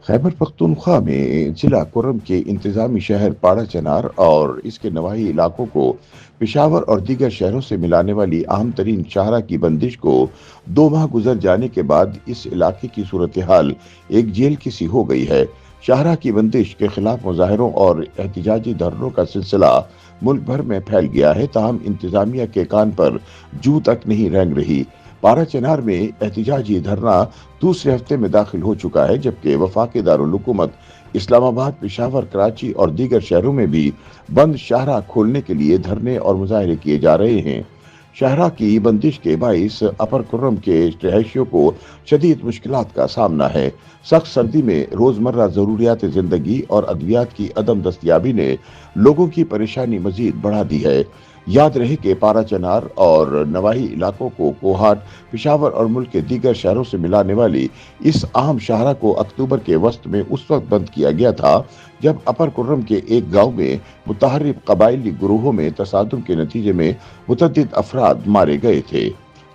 खैबर पख्तूनख्वा में जिला कुर्रम के इंतजामी शहर पाड़ा चनार और इसके नवाही इलाकों को पेशावर और दीगर शहरों से मिलाने वाली अहम तरीन शाहराह की बंदिश को 2 माह गुजर जाने के बाद इस इलाके की सूरत हाल एक जेल की सी हो गई है। शाहराह की बंदिश के खिलाफ मुजाहरों और एहतजाजी धरनों का सिलसिला मुल्क भर में फैल गया है, ताहम इंतजामिया के कान पर जू तक नहीं रेंग रही। पारा चनार में एहतजाजी धरना दूसरे हफ्ते में दाखिल हो चुका है, जबकि वफाकी दारुल हुकूमत इस्लामाबाद, पेशावर, कराची और दीगर शहरों में भी बंद शाहराह खोलने के लिए धरने और मुजाहरे किए जा रहे हैं। शाहराह की बंदिश के बाइस अपर कुर्रम के रहायशियों को शदीद मुश्किलात का सामना है। सख्त सर्दी में रोजमर्रा जरूरियात जिंदगी और अद्वियात की अदम दस्तयाबी ने लोगों की परेशानी मजीद बढ़ा दी है। याद रहे कि पारा चनार और नवाही इलाकों को कोहाट, पेशावर और मुल्क के दीगर शहरों से मिलाने वाली इस अहम शाहराह को अक्टूबर के वस्त में उस वक्त बंद किया गया था जब अपर कुर्रम के एक गांव में मुतहर्रिब कबायली गुरूहों में तसादुम के नतीजे में मुतअद्दिद अफराद मारे गए थे।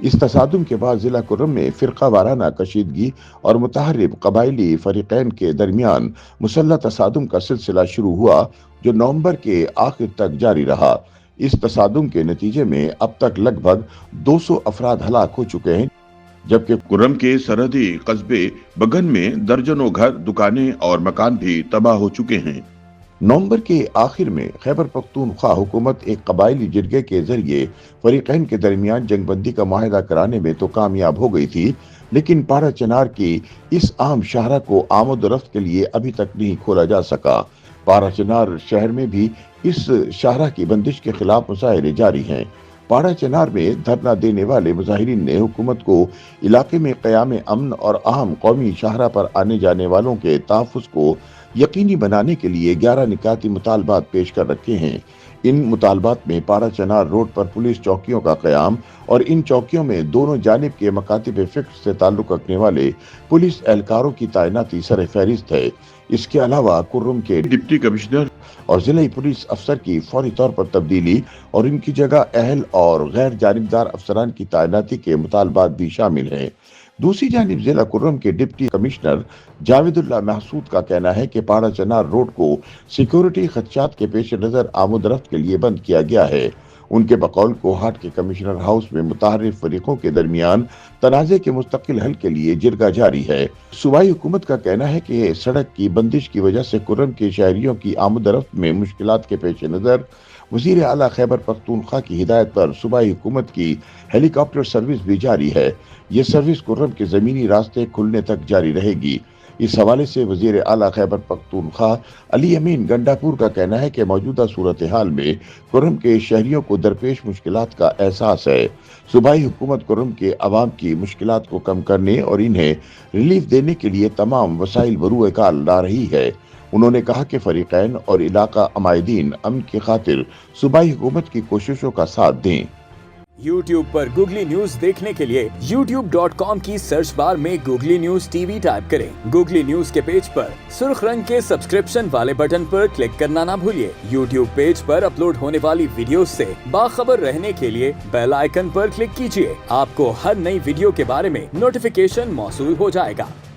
इस तसादुम के बाद जिला कुर्रम में फिरका वाराना कशीदगी और मुतहर्रिब कबायली फरीकैन के दरमियान मुसल्लह तसादुम का सिलसिला शुरू हुआ, जो नवंबर के आखिर तक जारी रहा। इस तसादुम के नतीजे में अब तक लगभग 200 अफराद हलाक हो चुके हैं, जबकि कुर्रम के सरहदी कस्बे बगन में दर्जनों घर, दुकानें और मकान भी तबाह हो चुके हैं। नवंबर के आखिर में खैबर पख्तूनख्वा हुकूमत एक कबायली जिरगे के जरिए फरीकैन के दरमियान जंगबंदी का माहिदा कराने में तो कामयाब हो गई थी, लेकिन पारा चनार की इस अहम शाहराह को आमद रफ्त के लिए अभी तक नहीं खोला जा सका। पारा चनार शहर में भी इस शाहराह की बंदिश के खिलाफ मुजाहरे जारी हैं। पारा चनार में धरना देने वाले मुजाहिरीन ने हुकूमत को इलाके में क़याम अमन और अहम कौमी शाहराह पर आने जाने वालों के तहफ़्फ़ुज़ को यकीनी बनाने के लिए 11 निकाती मुतालबात पेश कर रखे हैं। इन मुतालबात में पारा चनार रोड पर पुलिस चौकियों का क़याम और इन चौकियों में दोनों जानिब के मकातिब फ़िक्र से ताल्लुक़ रखने वाले पुलिस एहलकारों की तैनाती सर फहरिस्त है। इसके अलावा कुर्रम के डिप्टी कमिश्नर और जिला पुलिस अफसर की फौरी तौर पर तब्दीली और इनकी जगह अहल और गैर जानिबदार अफसरान की तैनाती के मुतालबात भी शामिल हैं। दूसरी जानिब जिला कुर्रम के डिप्टी कमिश्नर जावेदुल्लाह महसूद का कहना है कि पाड़ा चनार रोड को सिक्योरिटी खदशात के पेश नज़र आमद रफ्त के लिए बंद किया गया है। उनके बकौल कोहाट के कमिश्नर हाउस में मुताहर्रिफ फरीकों के दरमियान तनाज़े के मुस्तकिल हल के लिए जिरगा जारी है। सूबाई हुकूमत का कहना है कि सड़क की बंदिश की वजह से कुर्रम के शहरियों की आमद रफ्त में मुश्किलात के पेश नज़र वज़ीर आला खैबर पख्तूनख्वा की हिदायत पर सूबाई हुकूमत की हेलीकॉप्टर सर्विस भी जारी है। ये सर्विस कुर्रम के ज़मीनी रास्ते खुलने तक जारी रहेगी। इस हवाले से वज़ीर आला खैबर पख्तूनख्वा अली अमीन गंडापुर का कहना है कि मौजूदा सूरत हाल में कुर्रम के शहरियों को दरपेश मुश्किलात का एहसास है। सूबाई हुकूमत कुर्रम के अवाम की मुश्किलात को कम करने और इन्हें रिलीफ देने के लिए तमाम वसाइल बरूए कार ला रही है। उन्होंने कहा कि फरीकैन और इलाका अमायदीन अमन की खातिर सूबाई हुकूमत की कोशिशों का साथ दें। YouTube पर गूगली न्यूज देखने के लिए youtube.com की सर्च बार में गूगली न्यूज टीवी टाइप करें। गूगली न्यूज के पेज पर सुर्ख रंग के सब्सक्रिप्शन वाले बटन पर क्लिक करना ना भूलिए। YouTube पेज पर अपलोड होने वाली वीडियोस से बाखबर रहने के लिए बेल आइकन पर क्लिक कीजिए। आपको हर नई वीडियो के बारे में नोटिफिकेशन मौसूल हो जाएगा।